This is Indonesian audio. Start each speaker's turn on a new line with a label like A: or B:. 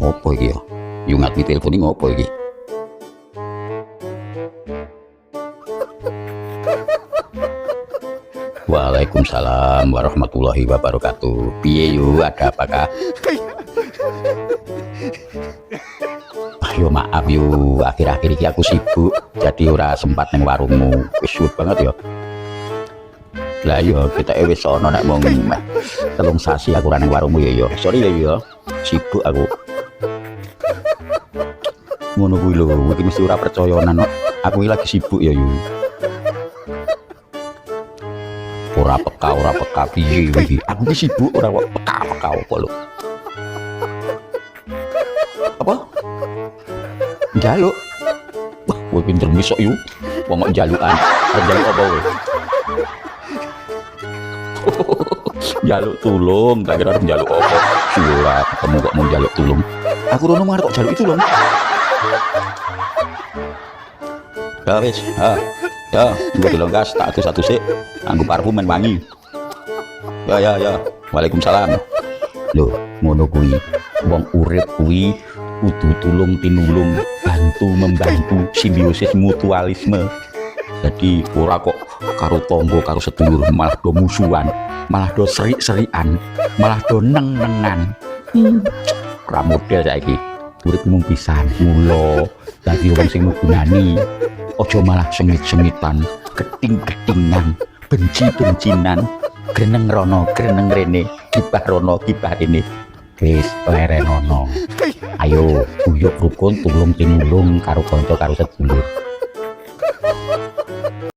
A: Ngopo iki ya? Yungat di telepon ini ngopo iki? Waalaikumsalam warahmatullahi wabarakatuh. Piye yu, ada apakah? Yo maaf yu, akhir-akhir ini aku sibuk, jadi ora sempat neng warungmu. Wis suwet banget ya. Lah yo kita wis ono nek mung telung sasi aku ora neng warungmu ya yo. Sorry ya yo, sibuk aku. Ngono kuwi lho, iki mesti ora percayanan. Aku iki lagi sibuk ya yu. Ora peka piye iki. Aku iki sibuk ora peka apa lho. Apa? Njaluk. Wah, kowe pinter misok yu. Wong kok njalukan. Arep njaluk apa kowe? Njaluk tulung, tak kira arep njaluk apa. Ora ketemu kok mau njaluk tulung. Aku rono marek kok njaluk itu lho. Ya wis, ya, gue bilang gas, tak satu sih, anggo parfum wangi. Ya. Waalaikumsalam. Loh, ngono kuwi, wong urip kuwi kudu tulung tinulung, bantu membantu, simbiosis mutualisme. Jadi ora kok karo tangga karo sedulur malah do musuhan, malah do serik-serikan, malah do neng-nengan. Ora model saiki. Urip mung pisan, mula dadi wong sing migunani. Ojo malah sengit-sengitan, keting-ketingan, benci-bencinan, greneng rono, greneng rene, kibah rono, kibah rene. Wis lerenono. Ayo, uyuk rukun tulung tinulung karo kanca karo sedulur.